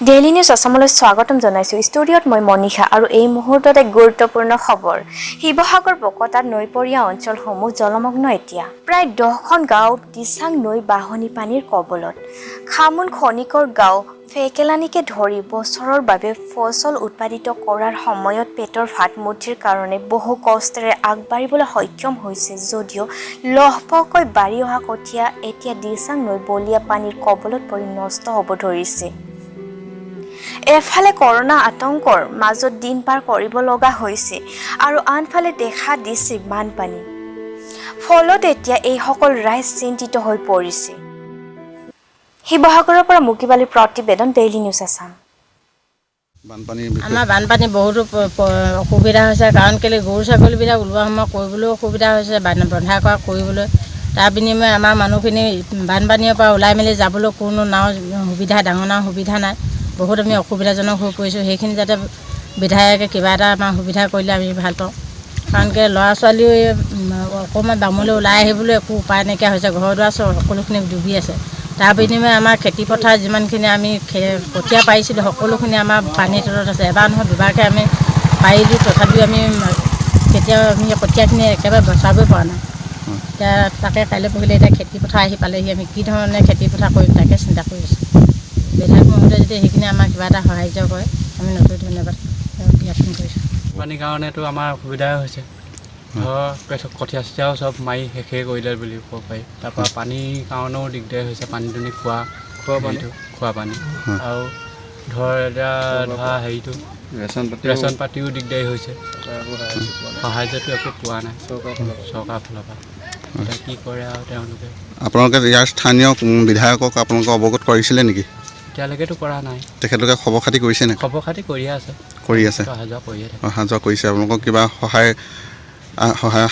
Daily news আসামলৈ স্বাগতম জনাইছো। ষ্টুডিঅ'ত মই মনীষা আৰু এই মুহূৰ্তত এক গুৰুত্বপূৰ্ণ খবৰ। শিৱসাগৰ বকতাত নৈপৰীয়া অঞ্চলসমূহ জলমগ্ন এতিয়া। প্ৰায় 10খন গাঁও দিচাং নৈ বাঢ়নি পানীৰ কবলত। খামুন খনিকৰ গাঁও ফেকেলানিকে ধৰি বছৰৰ বাবে ফচল উৎপাদিত কৰাৰ সময়ত পেটৰ ভাত মুঠিৰ কাৰণে বহু কষ্টেৰে আগবাঢ়িবলৈ সক্ষম হৈছে যদিও লহপহকৈ বাঢ়ি অহা কঠীয়া এতিয়া দিচাং নৈ বলীয়া পানীৰ কবলত পৰি নষ্ট হ'ব ধৰিছে। এফালে কৰোনা আতংকৰ মাজত দিন পাৰ কৰিব লগা হৈছে আৰু আনফালে দেখা দিছে বানপানী। ফলত এতিয়া এইসকল ৰাইজ চিন্তিত হৈ পৰিছে। শিৱসাগৰৰ পৰা মুকিবালিৰ প্ৰতিবেদন, ডেইলি নিউজ আসাম। আমাৰ বানপানী বহুতো অসুবিধা হৈছে, কাৰণ কেলে গৰু ছাগলীবিলাক ওলোৱা সময় কৰিবলৈও অসুবিধা হৈছে, বন্ধা কৰা কৰিবলৈ। তাৰ বিনিময়ে আমাৰ মানুহখিনি বানপানীৰ পৰা ওলাই মেলি যাবলৈ কোনো নাও সুবিধা, ডাঙৰ নাও সুবিধা নাই। বহুত আমি অসুবিধাজনক হৈ পৰিছোঁ। সেইখিনি যাতে বিধায়কে কিবা এটা আমাৰ সুবিধা কৰিলে আমি ভাল পাওঁ। কাৰণ কি ল'ৰা ছোৱালীও অকণমান বামলৈ ওলাই আহিবলৈ একো উপায় নাইকিয়া হৈছে। ঘৰ দুৱাৰ সকলোখিনি ডুবি আছে। তাৰ বিনিময়ে আমাৰ খেতিপথাৰ যিমানখিনি আমি কঠীয়া পাৰিছিলোঁ সকলোখিনি আমাৰ পানীৰ তলত আছে। এবাৰ নহয় দুবাৰকৈ আমি পাৰিলোঁ, তথাপিও আমি কঠীয়াখিনি একেবাৰে বচাবই পৰা নাই। এতিয়া তাকে কাইলৈ পৰহিলে এতিয়া খেতিপথাৰ আহি পালেহি, আমি কি ধৰণে খেতিপথাৰ কৰিম তাকে চিন্তা কৰি আছোঁ। বিধায়ক মহোদয়ে যদি সেইখিনি আমাক কিবা এটা সাহাৰ্য কৰে আমি নথৈ ধন্যবাদ জ্ঞাপন কৰিছোঁ। পানীৰ কাৰণেতো আমাৰ অসুবিধাই হৈছে। কঠীয়া চঠীয়াও চব মাৰি শেষেই কৰিলে বুলি ক'ব পাৰি। তাৰপৰা পানীৰ কাৰণেও দিগদাৰ হৈছে। পানী দুনি খোৱা পানী আৰু ধৰা হেৰিটো ৰেচন পাতিও দিগদাৰী হৈছে। সাহাৰ্যটো একো পোৱা নাই চৰকাৰৰ ফালৰ পৰা। এতিয়া কি কৰে আৰু তেওঁলোকে। আপোনালোকে ইয়াৰ স্থানীয় বিধায়কক আপোনালোকে অৱগত কৰিছিলে নেকি? এতিয়ালৈকেতো কৰা নাই। তেখেতলোকে খবৰ খাতি কৰিছে নেকি? খবৰ খাতি কৰিয়ে আছে। অহা যোৱা কৰিছে। আপোনালোকক কিবা সহায়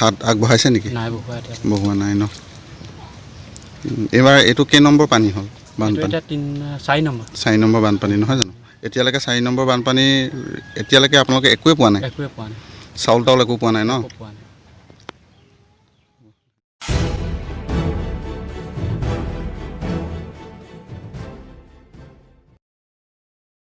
হাত আগবঢ়াইছে নেকি? নাই, বহোৱা নাই ন। এইবাৰ এইটো কেই নম্বৰ পানী হ'ল? বানপানী 4 নম্বৰ বানপানী নহয় জানো? এতিয়ালৈকে 4 নম্বৰ বানপানী, এতিয়ালৈকে আপোনালোকে একোৱে পোৱা নাই? একোৱে পোৱা নাই। চাউল তাউল একো পোৱা নাই ন?